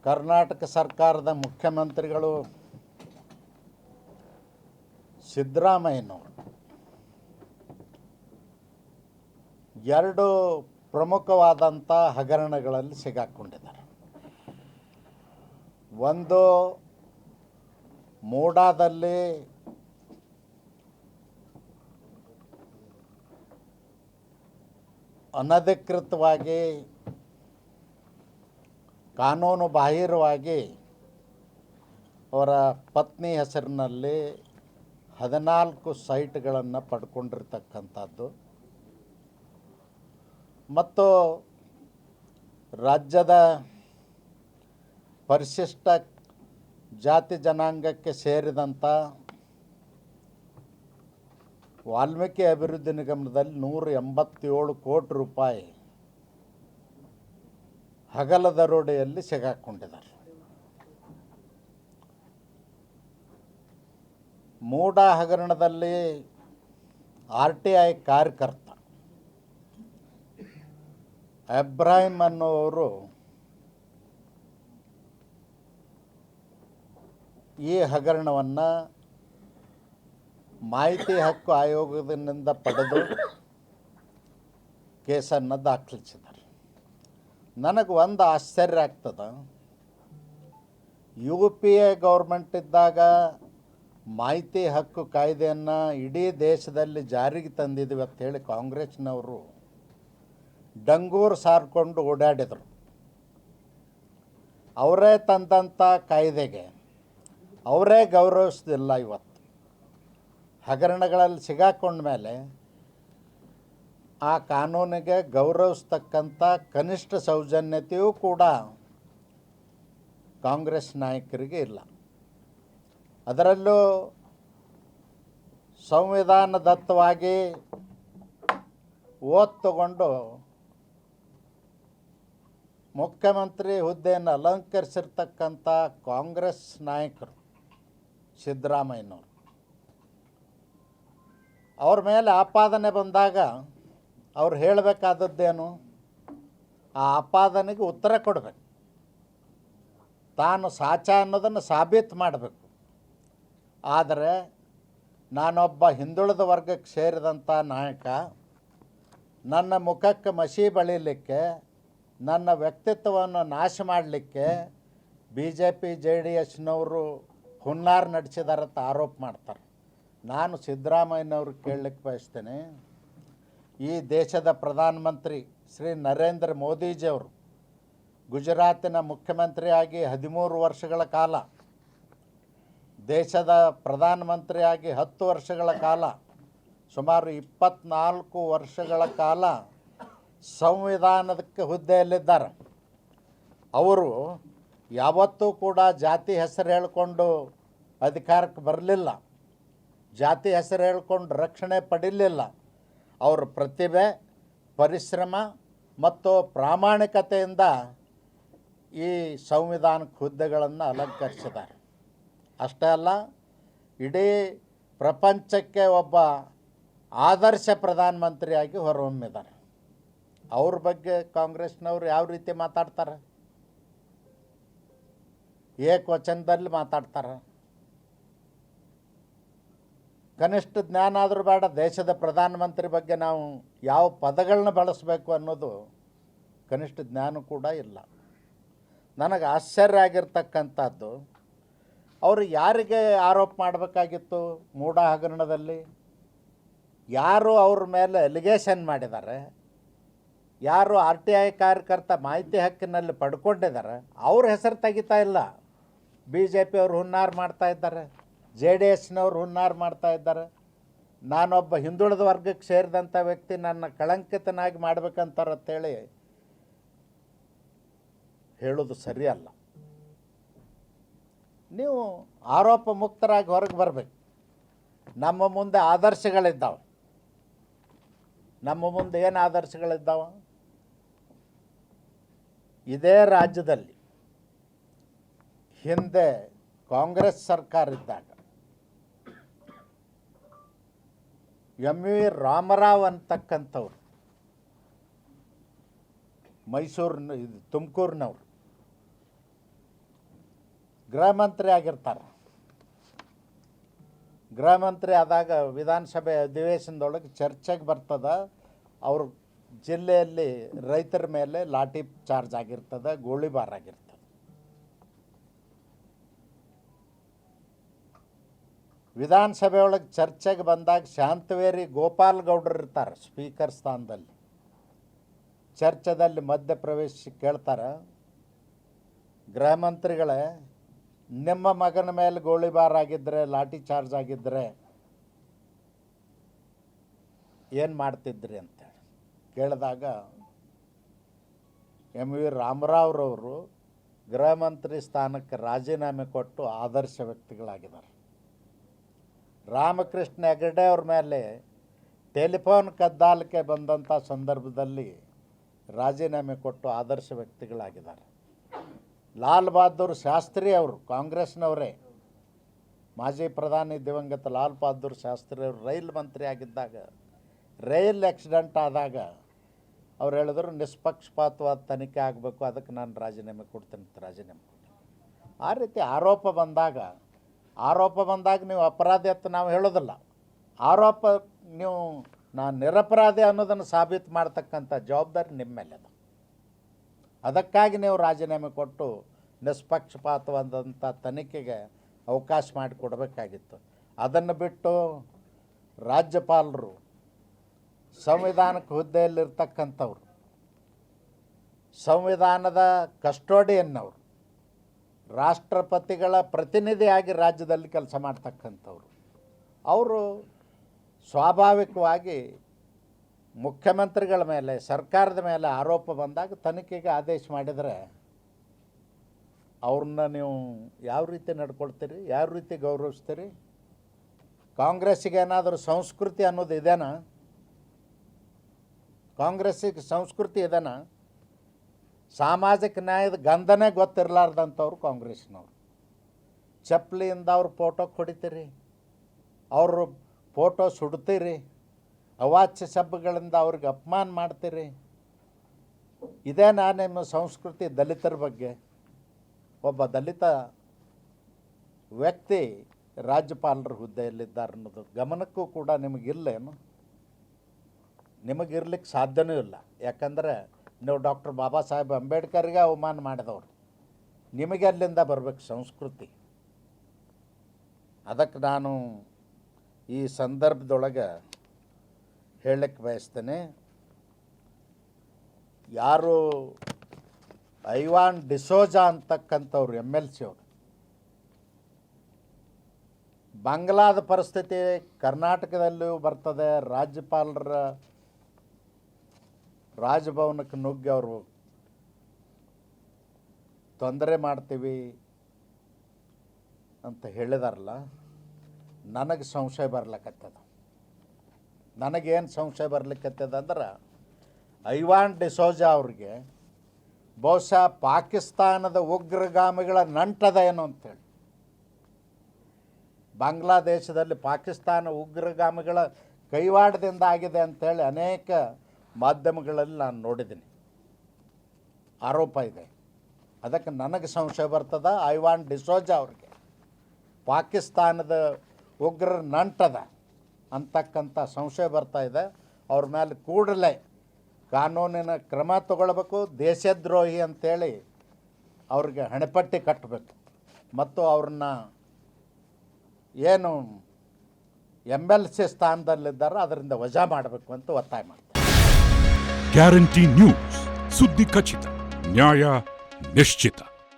ಕರ್ನಾಟಕ ಸರ್ಕಾರದ ಮುಖ್ಯಮಂತ್ರಿಗಳು ಸಿದ್ದರಾಮಯ್ಯನವರು ಎರಡು ಪ್ರಮುಖವಾದಂಥ ಹಗರಣಗಳಲ್ಲಿ ಸಿಗಾಕೊಂಡಿದ್ದಾರೆ. ಒಂದು ಮೂಡಾದಲ್ಲಿ ಅನಧಿಕೃತವಾಗಿ ಕಾನೂನು ಬಾಹಿರವಾಗಿ ಅವರ ಪತ್ನಿ ಹೆಸರಿನಲ್ಲಿ 14 ಸೈಟ್ಗಳನ್ನು ಪಡ್ಕೊಂಡಿರ್ತಕ್ಕಂಥದ್ದು ಮತ್ತು ರಾಜ್ಯದ ಪರಿಶಿಷ್ಟ ಜಾತಿ ಜನಾಂಗಕ್ಕೆ ಸೇರಿದಂಥ ವಾಲ್ಮೀಕಿ ಅಭಿವೃದ್ಧಿ ನಿಗಮದಲ್ಲಿ 187 ಕೋಟಿ ರೂಪಾಯಿ ಹಗಲ ದರೋಡೆಯಲ್ಲಿ ಸಿಗಾಕೊಂಡಿದ್ದಾರೆ. ಮೂಡ ಹಗರಣದಲ್ಲಿ RTI ಕಾರ್ಯಕರ್ತ ಇಬ್ರಾಹಿಂ ಅನ್ನುವರು ಈ ಹಗರಣವನ್ನು ಮಾಹಿತಿ ಹಕ್ಕು ಆಯೋಗದಿಂದ ಪಡೆದು ಕೇಸನ್ನು ದಾಖಲಿಸಿದ್ದಾರೆ. ನನಗೆ ಒಂದು ಆಶ್ಚರ್ಯ ಆಗ್ತದೆ, UPA ಗೌರ್ಮೆಂಟ್ ಇದ್ದಾಗ ಮಾಹಿತಿ ಹಕ್ಕು ಕಾಯ್ದೆಯನ್ನು ಇಡೀ ದೇಶದಲ್ಲಿ ಜಾರಿಗೆ ತಂದಿದ್ದೀವಿ ಅಂಥೇಳಿ ಕಾಂಗ್ರೆಸ್ನವರು ಡಂಗೂರು ಸಾರಿಕೊಂಡು ಓಡಾಡಿದರು. ಅವರೇ ತಂದಂಥ ಕಾಯ್ದೆಗೆ ಅವರೇ ಗೌರವಿಸೋದಿಲ್ಲ. ಇವತ್ತು ಹಗರಣಗಳಲ್ಲಿ ಸಿಗಾಕೊಂಡ ಮೇಲೆ ಆ ಕಾನೂನಿಗೆ ಗೌರವಿಸ್ತಕ್ಕಂಥ ಕನಿಷ್ಠ ಸೌಜನ್ಯತೆಯೂ ಕೂಡ ಕಾಂಗ್ರೆಸ್ ನಾಯಕರಿಗೆ ಇಲ್ಲ. ಅದರಲ್ಲೂ ಸಂವಿಧಾನದತ್ತವಾಗಿ ಓದ್ ತಗೊಂಡು ಮುಖ್ಯಮಂತ್ರಿ ಹುದ್ದೆಯನ್ನು ಅಲಂಕರಿಸಿರ್ತಕ್ಕಂಥ ಕಾಂಗ್ರೆಸ್ ನಾಯಕರು ಸಿದ್ದರಾಮಯ್ಯನವರು ಅವ್ರ ಮೇಲೆ ಆಪಾದನೆ ಬಂದಾಗ ಅವ್ರು ಹೇಳಬೇಕಾದದ್ದೇನು? ಆ ಆಪಾದನೆಗೆ ಉತ್ತರ ಕೊಡಬೇಕು, ತಾನು ಸಾಚ ಅನ್ನೋದನ್ನು ಸಾಬೀತು ಮಾಡಬೇಕು. ಆದರೆ ನಾನೊಬ್ಬ ಹಿಂದುಳಿದ ವರ್ಗಕ್ಕೆ ಸೇರಿದಂಥ ನಾಯಕ, ನನ್ನ ಮುಖಕ್ಕೆ ಮಸಿ ಬಳಿಲಿಕ್ಕೆ, ನನ್ನ ವ್ಯಕ್ತಿತ್ವವನ್ನು ನಾಶ ಮಾಡಲಿಕ್ಕೆ BJP JDSನವರು ಹುನ್ನಾರ ನಡೆಸಿದಾರಂತ ಆರೋಪ ಮಾಡ್ತಾರೆ. ನಾನು ಸಿದ್ದರಾಮಯ್ಯನವ್ರು ಕೇಳಲಿಕ್ಕೆ ಬಯಸ್ತೇನೆ, ಈ ದೇಶದ ಪ್ರಧಾನಮಂತ್ರಿ ಶ್ರೀ ನರೇಂದ್ರ ಮೋದಿಜಿಯವರು ಗುಜರಾತಿನ ಮುಖ್ಯಮಂತ್ರಿಯಾಗಿ 13 ವರ್ಷಗಳ ಕಾಲ, ದೇಶದ ಪ್ರಧಾನಮಂತ್ರಿಯಾಗಿ 10 ವರ್ಷಗಳ ಕಾಲ, ಸುಮಾರು 24 ವರ್ಷಗಳ ಕಾಲ ಸಂವಿಧಾನಕ್ಕೆ ಹುದ್ದೆಯಲ್ಲಿದ್ದಾರೆ. ಅವರು ಯಾವತ್ತೂ ಕೂಡ ಜಾತಿ ಹೆಸರು ಹೇಳಿಕೊಂಡು ಅಧಿಕಾರಕ್ಕೆ ಬರಲಿಲ್ಲ, ಜಾತಿ ಹೆಸರು ಹೇಳ್ಕೊಂಡು ರಕ್ಷಣೆ ಪಡೀಲಿಲ್ಲ. ಅವರ ಪ್ರತಿಭೆ, ಪರಿಶ್ರಮ ಮತ್ತು ಪ್ರಾಮಾಣಿಕತೆಯಿಂದ ಈ ಸಂವಿಧಾನಕ್ಕೆ ಹುದ್ದೆಗಳನ್ನು ಅಲಂಕರಿಸಿದ್ದಾರೆ. ಅಷ್ಟೇ ಅಲ್ಲ, ಇಡೀ ಪ್ರಪಂಚಕ್ಕೆ ಒಬ್ಬ ಆದರ್ಶ ಪ್ರಧಾನಮಂತ್ರಿಯಾಗಿ ಹೊರಹೊಮ್ಮಿದ್ದಾರೆ. ಅವ್ರ ಬಗ್ಗೆ ಕಾಂಗ್ರೆಸ್ನವರು ಯಾವ ರೀತಿ ಮಾತಾಡ್ತಾರೆ? ಏಕವಚನದಲ್ಲಿ ಮಾತಾಡ್ತಾರೆ. ಕನಿಷ್ಠ ಜ್ಞಾನ ಆದರೂ ಬೇಡ, ದೇಶದ ಪ್ರಧಾನಮಂತ್ರಿ ಬಗ್ಗೆ ನಾವು ಯಾವ ಪದಗಳನ್ನ ಬಳಸಬೇಕು ಅನ್ನೋದು ಕನಿಷ್ಠ ಜ್ಞಾನ ಕೂಡ ಇಲ್ಲ. ನನಗೆ ಆಶ್ಚರ್ಯ ಆಗಿರ್ತಕ್ಕಂಥದ್ದು, ಅವರು ಯಾರಿಗೆ ಆರೋಪ ಮಾಡಬೇಕಾಗಿತ್ತು? ಮೂಡ ಹಗರಣದಲ್ಲಿ ಯಾರು ಅವ್ರ ಮೇಲೆ ಎಲಿಗೇಷನ್ ಮಾಡಿದ್ದಾರೆ, ಯಾರು RTI ಕಾರ್ಯಕರ್ತ ಮಾಹಿತಿ ಹಕ್ಕಿನಲ್ಲಿ ಪಡ್ಕೊಂಡಿದ್ದಾರೆ, ಅವ್ರ ಹೆಸರು ತೆಗಿತಾ ಇಲ್ಲ. BJP ಅವರು ಹುನ್ನಾರ ಮಾಡ್ತಾ ಇದ್ದಾರೆ, JDSನವರು ಹುನ್ನಾರ ಮಾಡ್ತಾ ಇದ್ದಾರೆ. ನಾನೊಬ್ಬ ಹಿಂದುಳಿದ ವರ್ಗಕ್ಕೆ ಸೇರಿದಂಥ ವ್ಯಕ್ತಿ, ನನ್ನ ಕಳಂಕಿತನಾಗಿ ಮಾಡ್ಬೇಕಂತಾರಂತೇಳಿ ಹೇಳೋದು ಸರಿಯಲ್ಲ. ನೀವು ಆರೋಪ ಮುಕ್ತರಾಗಿ ಹೊರಗೆ ಬರಬೇಕು. ನಮ್ಮ ಮುಂದೆ ಆದರ್ಶಗಳಿದ್ದಾವೆ. ನಮ್ಮ ಮುಂದೆ ಏನು ಆದರ್ಶಗಳಿದ್ದಾವೆ? ಇದೇ ರಾಜ್ಯದಲ್ಲಿ ಹಿಂದೆ ಕಾಂಗ್ರೆಸ್ ಸರ್ಕಾರ ಇದ್ದಾಗ MV ರಾಮರಾವ್ ಅಂತಕ್ಕಂಥವ್ರು ಮೈಸೂರಿನ ತುಮಕೂರಿನವರು ಗೃಹ ಮಂತ್ರಿ ಆಗಿರ್ತಾರೆ. ಗೃಹ ಮಂತ್ರಿ ಆದಾಗ ವಿಧಾನಸಭೆ ಅಧಿವೇಶನದೊಳಗೆ ಚರ್ಚೆಗೆ ಬರ್ತದೆ. ಅವ್ರ ಜಿಲ್ಲೆಯಲ್ಲಿ ರೈತರ ಮೇಲೆ ಲಾಠಿ ಚಾರ್ಜ್ ಆಗಿರ್ತದೆ, ಗೋಳಿಬಾರ್ ಆಗಿರ್ತದೆ. ವಿಧಾನಸಭೆ ಒಳಗೆ ಚರ್ಚೆಗೆ ಬಂದಾಗ ಶಾಂತವೇರಿ ಗೋಪಾಲ್ ಗೌಡರು ಇರ್ತಾರೆ ಸ್ಪೀಕರ್ ಸ್ಥಾನದಲ್ಲಿ. ಚರ್ಚೆದಲ್ಲಿ ಮಧ್ಯಪ್ರವೇಶಿಸಿ ಕೇಳ್ತಾರೆ, ಗೃಹ ಮಂತ್ರಿಗಳೇ, ನಿಮ್ಮ ಮಗನ ಮೇಲೆ ಗೋಳಿಬಾರ್ ಆಗಿದ್ದರೆ, ಲಾಠಿ ಚಾರ್ಜ್ ಆಗಿದ್ದರೆ ಏನು ಮಾಡ್ತಿದ್ರಿ ಅಂತೇಳಿ ಕೇಳಿದಾಗ ಎಂ ವಿ ರಾಮರಾವ್ರವರು ಗೃಹ ಮಂತ್ರಿ ಸ್ಥಾನಕ್ಕೆ ರಾಜೀನಾಮೆ ಕೊಟ್ಟು ಆದರ್ಶ ವ್ಯಕ್ತಿಗಳಾಗಿದ್ದಾರೆ. ರಾಮಕೃಷ್ಣ ಹೆಗಡೆ ಅವ್ರ ಮೇಲೆ ಟೆಲಿಫೋನ್ ಕದ್ದಾಲಿಕೆ ಬಂದಂಥ ಸಂದರ್ಭದಲ್ಲಿ ರಾಜೀನಾಮೆ ಕೊಟ್ಟು ಆದರ್ಶ ವ್ಯಕ್ತಿಗಳಾಗಿದ್ದಾರೆ. ಲಾಲ್ ಬಹದ್ದೂರ್ ಶಾಸ್ತ್ರಿ ಅವರು ಕಾಂಗ್ರೆಸ್ನವರೇ, ಮಾಜಿ ಪ್ರಧಾನಿ ದಿವಂಗತ ಲಾಲ್ ಬಹದ್ದೂರ್ ಶಾಸ್ತ್ರಿ ಅವರು ರೈಲ್ ಮಂತ್ರಿ ಆಗಿದ್ದಾಗ ರೈಲ್ ಆಕ್ಸಿಡೆಂಟ್ ಆದಾಗ ಅವ್ರು ಹೇಳಿದ್ರು ನಿಷ್ಪಕ್ಷಪಾತವಾದ ತನಿಖೆ ಆಗಬೇಕು, ಅದಕ್ಕೆ ನಾನು ರಾಜೀನಾಮೆ ಕೊಡ್ತೀನಿ ಅಂತ ರಾಜೀನಾಮೆ ಕೊಡ್ತೀನಿ. ಆ ರೀತಿ ಆರೋಪ ಬಂದಾಗ ನೀವು ಅಪರಾಧಿ ಅಂತ ನಾವು ಹೇಳೋದಿಲ್ಲ. ಆರೋಪ ನೀವು ನಾನು ನಿರಪರಾಧಿ ಅನ್ನೋದನ್ನು ಸಾಬೀತು ಮಾಡ್ತಕ್ಕಂಥ ಜವಾಬ್ದಾರಿ ನಿಮ್ಮ ಮೇಲೆ ಅದು. ಅದಕ್ಕಾಗಿ ನೀವು ರಾಜೀನಾಮೆ ಕೊಟ್ಟು ನಿಷ್ಪಕ್ಷಪಾತವಾದಂಥ ತನಿಖೆಗೆ ಅವಕಾಶ ಮಾಡಿಕೊಡಬೇಕಾಗಿತ್ತು. ಅದನ್ನು ಬಿಟ್ಟು ರಾಜ್ಯಪಾಲರು ಸಂವಿಧಾನಕ್ಕೆ ಹುದ್ದೆಯಲ್ಲಿರ್ತಕ್ಕಂಥವ್ರು, ಸಂವಿಧಾನದ ಕಸ್ಟೋಡಿಯನ್ನವರು, ರಾಷ್ಟ್ರಪತಿಗಳ ಪ್ರತಿನಿಧಿಯಾಗಿ ರಾಜ್ಯದಲ್ಲಿ ಕೆಲಸ ಮಾಡ್ತಕ್ಕಂಥವ್ರು, ಅವರು ಸ್ವಾಭಾವಿಕವಾಗಿ ಮುಖ್ಯಮಂತ್ರಿಗಳ ಮೇಲೆ, ಸರ್ಕಾರದ ಮೇಲೆ ಆರೋಪ ಬಂದಾಗ ತನಿಖೆಗೆ ಆದೇಶ ಮಾಡಿದರೆ ಅವ್ರನ್ನ ನೀವು ಯಾವ ರೀತಿ ನಡ್ಕೊಳ್ತೀರಿ, ಯಾವ ರೀತಿ ಗೌರವಿಸ್ತೀರಿ? ಕಾಂಗ್ರೆಸ್ಸಿಗೆ ಏನಾದರೂ ಸಂಸ್ಕೃತಿ ಅನ್ನೋದು ಇದೆನಾ? ಕಾಂಗ್ರೆಸ್ಸಿಗೆ ಸಂಸ್ಕೃತಿ ಇದೆನಾ? ಸಾಮಾಜಿಕ ನ್ಯಾಯದ ಗಂಧನೇ ಗೊತ್ತಿರಲಾರ್ದಂಥವ್ರು ಕಾಂಗ್ರೆಸ್ನವ್ರು. ಚಪ್ಪಲಿಯಿಂದ ಅವ್ರ ಫೋಟೋಕ್ಕೆ ಹೊಡಿತೀರಿ, ಅವರು ಫೋಟೋ ಸುಡ್ತೀರಿ, ಅವಾಚ್ಯ ಶಬ್ದಗಳಿಂದ ಅವ್ರಿಗೆ ಅಪಮಾನ ಮಾಡ್ತೀರಿ. ಇದೇನಾ ನಿಮ್ಮ ಸಂಸ್ಕೃತಿ? ದಲಿತರ ಬಗ್ಗೆ ಒಬ್ಬ ದಲಿತ ವ್ಯಕ್ತಿ ರಾಜ್ಯಪಾಲರ ಹುದ್ದೆಯಲ್ಲಿದ್ದಾರೆ ಅನ್ನೋದು ಗಮನಕ್ಕೂ ಕೂಡ ನಿಮಗಿಲ್ಲೇನು? ನಿಮಗಿರ್ಲಿಕ್ಕೆ ಸಾಧ್ಯವೂ ಇಲ್ಲ. ಯಾಕಂದರೆ ನೀವು ಡಾಕ್ಟರ್ ಬಾಬಾ ಸಾಹೇಬ್ ಅಂಬೇಡ್ಕರ್ಗೆ ಅವಮಾನ ಮಾಡಿದವರು. ನಿಮಗೆ ಅಲ್ಲಿಂದ ಬರಬೇಕು ಸಂಸ್ಕೃತಿ. ಅದಕ್ಕೆ ನಾನು ಈ ಸಂದರ್ಭದೊಳಗೆ ಹೇಳಕ್ಕೆ ಬಯಸ್ತೇನೆ, ಯಾರು ಐವಾನ್ ಡಿಸೋಜಾ ಅಂತಕ್ಕಂಥವ್ರು MLC ಅವರು, ಬಾಂಗ್ಲಾದ ಪರಿಸ್ಥಿತಿ ಕರ್ನಾಟಕದಲ್ಲೂ ಬರ್ತದೆ. ರಾಜ್ಯಪಾಲರ ರಾಜಭವನಕ್ಕೆ ನುಗ್ಗಿ ಅವರು ತೊಂದರೆ ಮಾಡ್ತೀವಿ ಅಂತ ಹೇಳಿದಾರಲ್ಲ, ನನಗೆ ಸಂಶಯ ಬರ್ಲಿಕ್ಕತ್ತದ. ನನಗೇನು ಸಂಶಯ ಬರ್ಲಿಕ್ಕತ್ತದ ಅಂದ್ರೆ, ಐವಾನ್ ಡಿಸೋಜಾ ಅವ್ರಿಗೆ ಬಹುಶಃ ಪಾಕಿಸ್ತಾನದ ಉಗ್ರಗಾಮಿಗಳ ನಂಟದ ಏನು ಅಂತೇಳಿ. ಬಾಂಗ್ಲಾದೇಶದಲ್ಲಿ ಪಾಕಿಸ್ತಾನ ಉಗ್ರಗಾಮಿಗಳ ಕೈವಾಡದಿಂದ ಆಗಿದೆ ಅಂಥೇಳಿ ಅನೇಕ ಮಾಧ್ಯಮಗಳಲ್ಲಿ ನಾನು ನೋಡಿದ್ದೀನಿ, ಆರೋಪ ಇದೆ. ಅದಕ್ಕೆ ನನಗೆ ಸಂಶಯ ಬರ್ತದ, ಐವಾನ್ ಡಿಸೋಜಾ ಅವ್ರಿಗೆ ಪಾಕಿಸ್ತಾನದ ಉಗ್ರರ ನಂಟದ ಅಂತಕ್ಕಂಥ ಸಂಶಯ ಬರ್ತಾ ಇದೆ. ಅವ್ರ ಮೇಲೆ ಕೂಡಲೇ ಕಾನೂನಿನ ಕ್ರಮ ತಗೊಳ್ಬೇಕು. ದೇಶದ್ರೋಹಿ ಅಂಥೇಳಿ ಅವ್ರಿಗೆ ಹಣೆಪಟ್ಟಿ ಕಟ್ಟಬೇಕು ಮತ್ತು ಅವ್ರನ್ನ ಏನು MLC ಸ್ಥಾನದಲ್ಲಿದ್ದಾರೆ ಅದರಿಂದ ವಜಾ ಮಾಡಬೇಕು ಅಂತ ಒತ್ತಾಯ ಮಾಡ್ತಾರೆ. ಗ್ಯಾರಂಟಿ ನ್ಯೂಸ್, ಸುದ್ದಿ ಖಚಿತ, ನ್ಯಾಯ ನಿಶ್ಚಿತ.